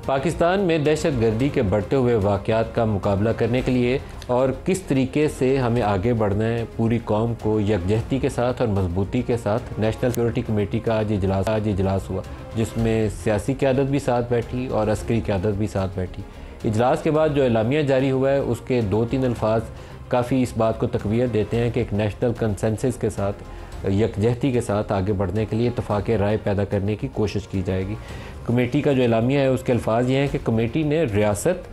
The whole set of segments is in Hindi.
पाकिस्तान में दहशत गर्दी के बढ़ते हुए वाक़यात का मुकाबला करने के लिए और किस तरीके से हमें आगे बढ़ना है, पूरी कौम को यकजहती के साथ और मजबूती के साथ नेशनल सिक्योरिटी कमेटी का आज इजलास हुआ, जिसमें सियासी क़यादत भी साथ बैठी और अस्करी क़यादत भी साथ बैठी। इजलास के बाद जो एलामिया जारी हुआ है उसके 2-3 अल्फाज काफ़ी इस बात को तक़वियत देते हैं कि एक नेशनल कंसेंसस के साथ, यकजहती के साथ आगे बढ़ने के लिए इत्तफ़ाक़ राय पैदा करने की कोशिश की जाएगी। कमेटी का जो एलामिया है उसके अल्फाज ये हैं कि कमेटी ने रियासत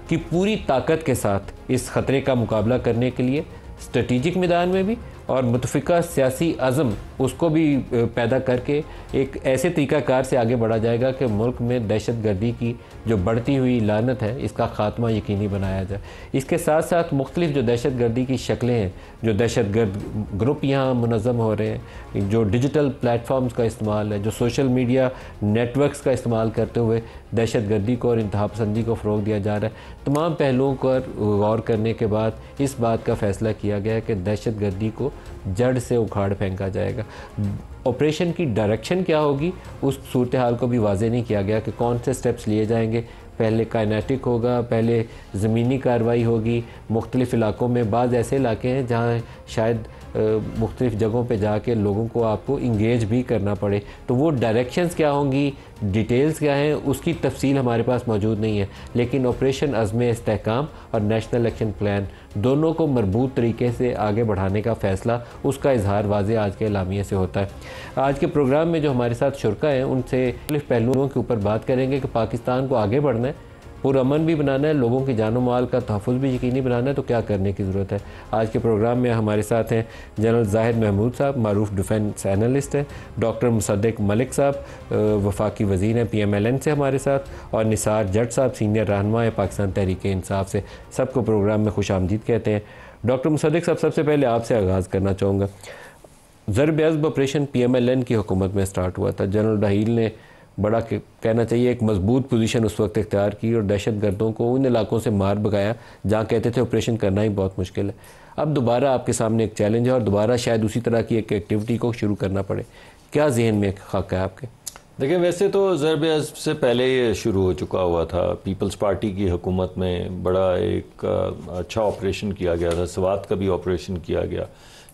की पूरी ताकत के साथ इस ख़तरे का मुकाबला करने के लिए स्ट्रेटिजिक मैदान में भी और मुतफ़िका सियासी अज़म उसको भी पैदा करके एक ऐसे तरीक़ाकार से आगे बढ़ा जाएगा कि मुल्क में दहशत गर्दी की जो बढ़ती हुई लानत है इसका ख़ात्मा यकीनी बनाया जाए। इसके साथ साथ मुख्तलिफ़ जो दहशत गर्दी की शक्लें हैं, जो दहशत गर्द ग्रुप यहाँ मुनज़्ज़म हो रहे हैं, जो डिजिटल प्लेटफॉर्म्स का इस्तेमाल है, जो सोशल मीडिया नेटवर्क्स का इस्तेमाल करते हुए दहशत गर्दी को और इंतहा पसंदी को फ़रोग़ दिया जा रहा है, तमाम पहलुओं पर गौर करने के बाद इस बात का फ़ैसला किया गया है कि दहशत गर्दी को जड़ से उखाड़ फेंका जाएगा। ऑपरेशन की डायरेक्शन क्या होगी उस सूरत हाल को भी वाज़ेह नहीं किया गया कि कौन से स्टेप्स लिए जाएंगे। पहले काइनेटिक होगा, पहले ज़मीनी कार्रवाई होगी, मुख्तलिफ़ इलाकों में बाज़ ऐसे इलाके हैं जहाँ शायद मुख्तलिफ़ जगहों पे जाके लोगों को आपको इंगेज भी करना पड़े, तो वो डायरेक्शंस क्या होंगी, डिटेल्स क्या हैं, उसकी तफसील हमारे पास मौजूद नहीं है। लेकिन ऑपरेशन अज़्म इस्तेहकाम और नेशनल एक्शन प्लान दोनों को मरबूत तरीके से आगे बढ़ाने का फ़ैसला, उसका इजहार वाज़ेह आज के एलामिये से होता है। आज के प्रोग्राम में जो हमारे साथ शुरका हैं उनसे मुख्तलिफ़ पहलुओं के ऊपर बात करेंगे कि पाकिस्तान को आगे बढ़ना है, पुरअमन भी बनाना है, लोगों की जान माल का तहफ़्फ़ुज़ भी यकीनी बनाना है, तो क्या करने की ज़रूरत है। आज के प्रोग्राम में हमारे साथ हैं जनरल ज़ाहिद महमूद साहब, मारूफ डिफेंस एनालिस्ट हैं, डॉक्टर मुसद्दिक मलिक साहब वफाकी वज़ीर हैं PMLN से हमारे साथ, और निसार जट साहब सीनियर रहनुमा है पाकिस्तान तहरीक इंसाफ से। सबको प्रोग्राम में खुश आमदीद कहते हैं। डॉक्टर मुसद्दिक साहब, सबसे पहले आपसे आगाज़ करना चाहूँगा। ज़रब-ए-अज़्ब ऑपरेशन PMLN की हुकूमत में स्टार्ट हुआ था। जनरल राहील ने बड़ा कहना चाहिए एक मजबूत पोजीशन उस वक्त इख्तियार की और दहशत गर्दों को उन इलाकों से मार भगाया जहाँ कहते थे ऑपरेशन करना ही बहुत मुश्किल है। अब दोबारा आपके सामने एक चैलेंज है और दोबारा शायद उसी तरह की एक एक्टिविटी को शुरू करना पड़े। क्या जहन में खाका है आपके? देखिए, वैसे तो ज़रब-ए-अज़्ब से पहले ये शुरू हो चुका हुआ था। पीपल्स पार्टी की हुकूमत में बड़ा एक अच्छा ऑपरेशन किया गया था, स्वात का भी ऑपरेशन किया गया,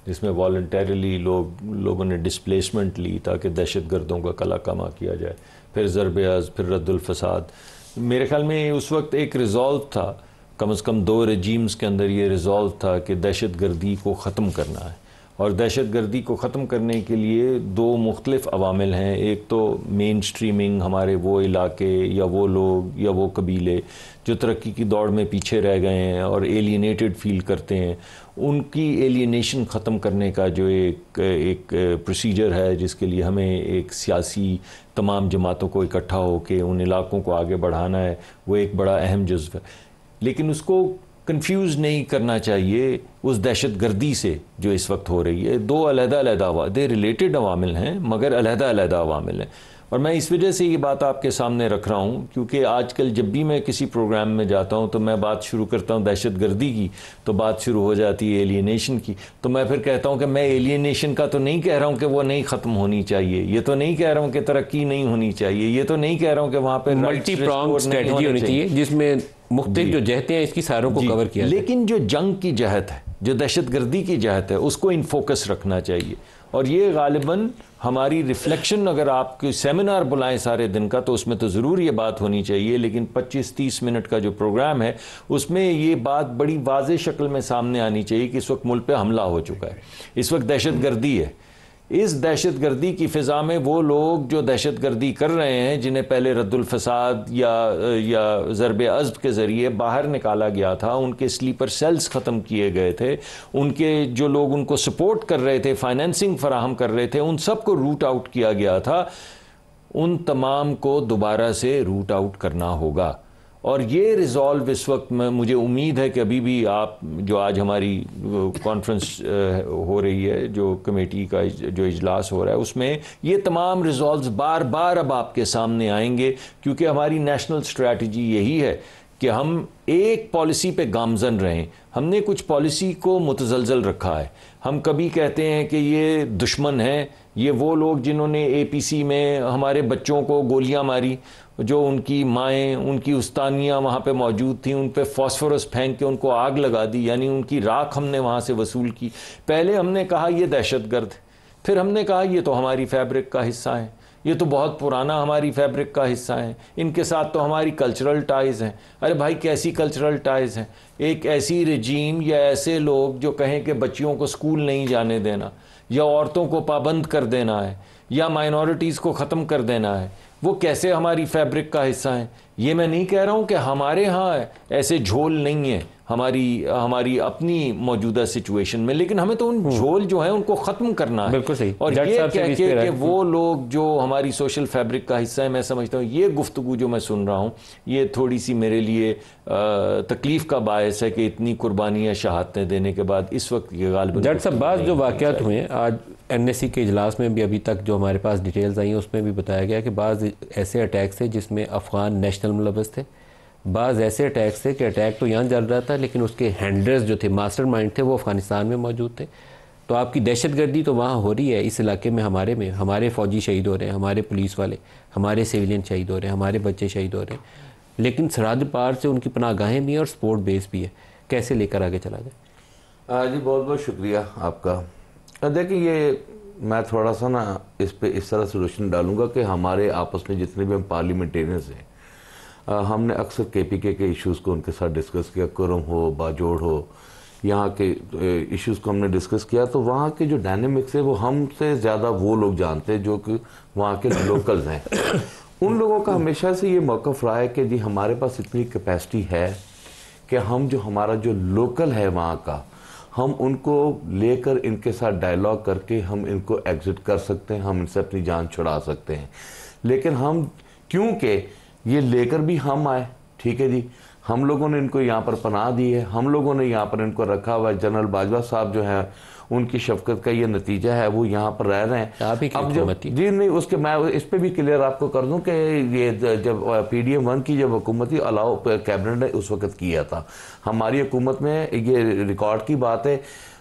जिसमें वॉलंटरीली लोगों ने डिस्प्लेसमेंट ली ताकि दहशत गर्दों का कला कमा किया जाए। फिर ज़रब-ए-अज़्ब, फिर रद्दुल फसाद। मेरे ख्याल में उस वक्त एक रिज़ॉल्व था, कम से कम 2 रजीम्स के अंदर ये रिज़ॉल्व था कि दहशत गर्दी को ख़त्म करना है। और दहशत गर्दी को ख़त्म करने के लिए 2 मुख्तलिफ़ अवामिल हैं। एक तो मेन स्ट्रीमिंग, हमारे वो इलाके या वो लोग या वो कबीले जो तरक्की की दौड़ में पीछे रह गए हैं और एलियनेटेड फील करते हैं, उनकी एलियनेशन ख़त्म करने का जो एक प्रोसीजर है, जिसके लिए हमें एक सियासी तमाम जमातों को इकट्ठा होकर उन इलाकों को आगे बढ़ाना है, वो एक बड़ा अहम जुज़्व है। लेकिन उसको कंफ्यूज नहीं करना चाहिए उस दहशत गर्दी से जो इस वक्त हो रही है। 2 अलहदा दे रिलेटेड अवामिल हैं मगर अलहदा अवामिल हैं। और मैं इस वजह से ये बात आपके सामने रख रहा हूँ क्योंकि आजकल जब भी मैं किसी प्रोग्राम में जाता हूँ तो मैं बात शुरू करता हूँ दहशत गर्दी की, तो बात शुरू हो जाती है एलियनेशन की। तो मैं फिर कहता हूँ कि मैं एलियनेशन का तो नहीं कह रहा हूँ कि वो नहीं ख़त्म होनी चाहिए, ये तो नहीं कह रहा हूँ कि तरक्की नहीं होनी चाहिए, ये तो नहीं कह रहा हूँ कि वहाँ पर मल्टी प्रॉन्ग स्ट्रेटजी होनी चाहिए जिसमें मुख्तलिफ जो जहतें हैं इसकी सारों को कवर किया। लेकिन जो जंग की जहत है, जो दहशत गर्दी की जहत है, उसको इन फोकस रखना चाहिए। और ये गालिबन हमारी रिफ्लेक्शन, अगर आप कोई सेमिनार बुलाएं सारे दिन का तो उसमें तो ज़रूर ये बात होनी चाहिए, लेकिन 25-30 मिनट का जो प्रोग्राम है उसमें ये बात बड़ी वाज़ेह शक्ल में सामने आनी चाहिए कि इस वक्त मुल्क पे हमला हो चुका है, इस वक्त दहशत गर्दी है। इस दहशत गर्दी की फ़िज़ा में वो लोग जो दहशत गर्दी कर रहे हैं, जिन्हें पहले रद्दुल फसाद या ज़रब-ए-अज़्ब के ज़रिए बाहर निकाला गया था, उनके स्लीपर सेल्स ख़त्म किए गए थे, उनके जो लोग उनको सपोर्ट कर रहे थे, फाइनेंसिंग फराहम कर रहे थे, उन सब को रूट आउट किया गया था। उन तमाम को दोबारा से रूट आउट करना होगा। और ये रिज़ॉल्व इस वक्त में मुझे उम्मीद है कि अभी भी आप जो आज हमारी कॉन्फ्रेंस हो रही है, जो कमेटी का जो इजलास हो रहा है, उसमें ये तमाम रिज़ॉल्व्स बार बार अब आपके सामने आएंगे क्योंकि हमारी नेशनल स्ट्रैटेजी यही है कि हम एक पॉलिसी पे गामजन रहें। हमने कुछ पॉलिसी को मुतज़लज़ल रखा है। हम कभी कहते हैं कि ये दुश्मन है, ये वो लोग जिन्होंने APC में हमारे बच्चों को गोलियां मारी, जो उनकी माएँ, उनकी उस्तानियाँ वहाँ पे मौजूद थी, उन पे फॉस्फोरस फेंक के उनको आग लगा दी, यानी उनकी राख हमने वहाँ से वसूल की। पहले हमने कहा ये दहशतगर्द, फिर हमने कहा ये तो हमारी फैब्रिक का हिस्सा है, ये तो बहुत पुराना हमारी फैब्रिक का हिस्सा है, इनके साथ तो हमारी कल्चरल टाइज़ हैं। अरे भाई, कैसी कल्चरल टाइज़ हैं? एक ऐसी रजीम या ऐसे लोग जो कहें कि बच्चियों को स्कूल नहीं जाने देना, या औरतों को पाबंद कर देना है, या माइनॉरिटीज़ को ख़त्म कर देना है, वो कैसे हमारी फैब्रिक का हिस्सा हैं? ये मैं नहीं कह रहा हूँ कि हमारे यहाँ ऐसे झोल नहीं है हमारी अपनी मौजूदा सिचुएशन में, लेकिन हमें तो उन झोल जो है उनको ख़त्म करना है। बिल्कुल सही। और ये कह के कि वो लोग जो हमारी सोशल फैब्रिक का हिस्सा है, मैं समझता हूँ ये गुफ्तगू जो मैं सुन रहा हूँ ये थोड़ी सी मेरे लिए तकलीफ़ का बायस है कि इतनी कुर्बानियाँ शहादतें देने के बाद इस वक्त ये गालिबन जज साहब बात जो वाक़यात हुए हैं आज NSC के इजलास में भी अभी तक जो हमारे पास डिटेल्स आई हैं उसमें भी बताया गया कि बाज़ ऐसे अटैक्स थे जिसमें अफ़गान नेशनल मुलव्वस थे, बाज़ ऐसे अटैक्स थे कि अटैक तो यहाँ चल रहा था लेकिन उसके हैंडलर्स जो थे, मास्टरमाइंड थे, वो अफ़गानिस्तान में मौजूद थे। तो आपकी दहशतगर्दी तो वहाँ हो रही है इस इलाके में, हमारे फ़ौजी शहीद हो रहे हैं, हमारे पुलिस वाले, हमारे सिविलियन शहीद हो रहे हैं, हमारे बच्चे शहीद हो रहे हैं, लेकिन सरहद पार से उनकी पनाहगाहें भी हैं और स्पोर्ट बेस भी है। कैसे लेकर आगे चला जाए? जी बहुत बहुत शुक्रिया आपका। देखिए ये मैं थोड़ा सा ना इस पे इस तरह से रोशनी डालूंगा कि हमारे आपस में जितने भी हम पार्लियामेंटेरियंस हैं, हमने अक्सर KPK के इश्यूज़ को उनके साथ डिस्कस किया, कुरम हो, बाजोड़ हो, यहाँ के इश्यूज़ को हमने डिस्कस किया। तो वहाँ के जो डायनेमिक्स है वो हमसे ज़्यादा वो लोग जानते हैं जो कि वहाँ के लोकल्स हैं। उन लोगों का हमेशा से ये मौक़िफ़ रहा है कि जी हमारे पास इतनी कैपेसिटी है कि हम जो हमारा जो लोकल है वहाँ का, हम उनको लेकर इनके साथ डायलॉग करके हम इनको एग्जिट कर सकते हैं, हम इनसे अपनी जान छुड़ा सकते हैं। लेकिन हम क्योंकि ये लेकर भी हम आए, ठीक है जी, हम लोगों ने इनको यहाँ पर पनाह दी है, हम लोगों ने यहाँ पर इनको रखा हुआ है। जनरल बाजवा साहब जो है उनकी शफकत का ये नतीजा है, वो यहाँ पर रह रहे हैं। अब जब जी नहीं, उसके मैं इस पे भी क्लियर आपको कर दूं कि ये जब PDM-1 की जब हुकूमती अलाउ कैबिनेट ने उस वक्त किया था, हमारी हुकूमत में ये रिकॉर्ड की बात है,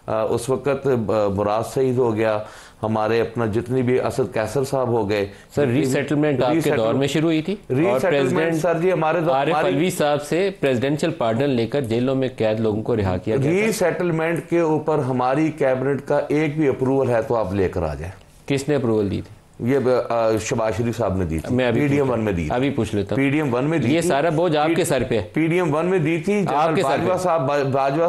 उस वक्त मुराद सईद हो गया, हमारे अपना जितनी भी असद कैसर साहब हो गए। सर रीसेटलमेंट आपके दौर में शुरू हुई थी और प्रेसिडेंट सर जी हमारे आरिफ अलवी साहब से प्रेसिडेंशियल पार्डन लेकर जेलों में कैद लोगों को रिहा किया गया। रीसेटलमेंट के ऊपर हमारी कैबिनेट का एक भी अप्रूवल है तो आप लेकर आ जाए। किसने अप्रूवल दी थी? ये शहबाज शरीफ साहब ने दी थी। मैं PDM-1 में दी थी। अभी पूछ लेता हूं। PDM-1 में दी ये सारा बोझ आपके सर पे है। PDM-1 में दी थी बाजवा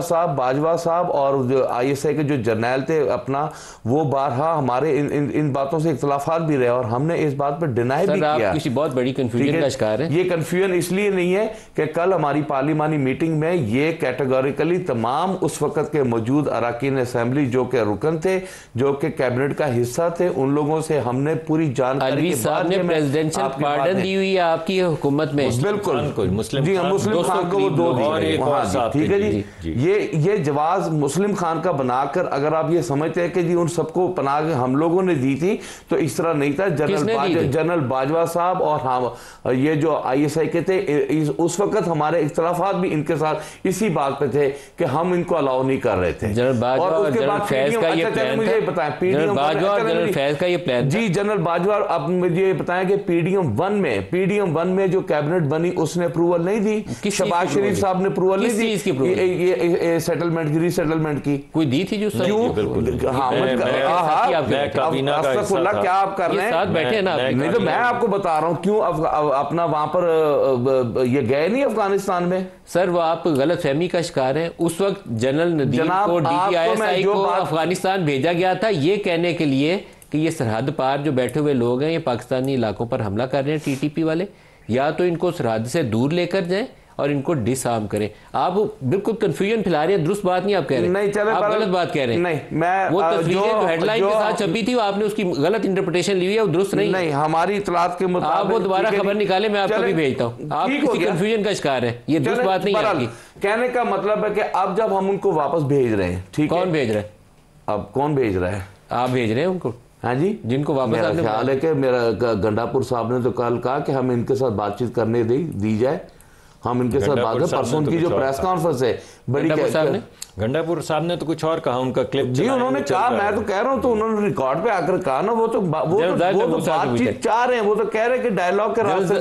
साहब और जो ISI के जो जर्नैल थे अपना, वो बारहा हमारे इन बातों से इख्तलाफात भी रहे और हमने इस बात पर डिनाई भी किया। किसी बहुत बड़ी कंफ्यूजन का शिकार है। ये कंफ्यूजन इसलिए नहीं है कि कल हमारी पार्लिमानी मीटिंग में ये कैटेगोरिकली तमाम उस वक्त के मौजूद अरकान असेंबली जो के रुकन थे, जो के कैबिनेट का हिस्सा थे, उन लोगों से हमने पूरी जानकारी के बाद ने प्रेसिडेंशियल पार्डन दी हुई है आपकी हुकूमत में। बिल्कुल मुस्लिम खान को वो 2 दी। ठीक है जी। ये जवाज मुस्लिम खान का बनाकर अगर आप ये समझते हैं कि जी उन सबको पनाह हम लोगों ने दी थी, तो इस तरह नहीं था। जनरल बाजवा साहब और हम ये जो ISI के थे, उस वक्त हमारे इख्तलाफात भी इनके साथ इसी बात पे थे कि हम इनको अलाउ नहीं कर रहे थे। और उसके बाद मुझे बताएं जी जनरल बाजवा, अब मुझे बताएं कि PDM-1 में जो कैबिनेट बनी उसने अप्रूवल नहीं दी। शहबाज शरीफ साहब ने अप्रूवल नहीं दी ये सेटलमेंट की, रीसेटलमेंट की। कोई दी थी जो क्या आप कर रहे हैं? बैठे ना, नहीं तो मैं आपको बता रहा हूँ क्यों अपना वहां पर ये गए नहीं अफगानिस्तान में। सर वो आप गलत फहमी का शिकार है। उस वक्त जनरल नदीम को DPISI को अफगानिस्तान भेजा गया था ये कहने के लिए कि ये सरहद पार जो बैठे हुए लोग हैं ये पाकिस्तानी इलाकों पर हमला कर रहे हैं TTP वाले, या तो इनको सरहद से दूर लेकर जाएं और इनको डिसआर्म करें। आप बिल्कुल कंफ्यूजन फैला रहे हैं, दुरुस्त बात नहीं आप कह रहे हैं। नहीं चले, आप गलत बात कह रहे हैं। नहीं, मैं वो तस्वीरें जो हेडलाइन के साथ छपी थी आपने उसकी गलत इंटरप्रिटेशन ली हुई है, वो दुरुस्त नहीं। हमारी इतलात के मुताबिक आप वो दोबारा खबर निकाले, मैं आपको भी भेजता हूँ। आप किसी कंफ्यूजन का शिकार है, ये दुरुस्त बात नहीं है। कहने का मतलब है कि अब जब हम उनको वापस भेज रहे हैं, ठीक है, कौन भेज रहा है? अब कौन भेज रहा है? आप भेज रहे हैं उनको? हाँ जी, जिनको वापस मेरा ख्याल है कि मेरा गंडापुर साहब ने तो कल कहा कि हम इनके साथ बातचीत करने दी जाए, हम इनके साथ बात करें। परसों की जो प्रेस कॉन्फ्रेंस है बड़ी गंडापुर साहब ने तो कुछ और कहा, उनका क्लिप जी उन्होंने कहा, मैं तो कह रहा हूं, तो उन्होंने रिकॉर्ड पे आकर कहा ना, वो तो बातचीत चाह रहे हैं, वो तो कह रहे हैं कि डायलॉग के रास्ते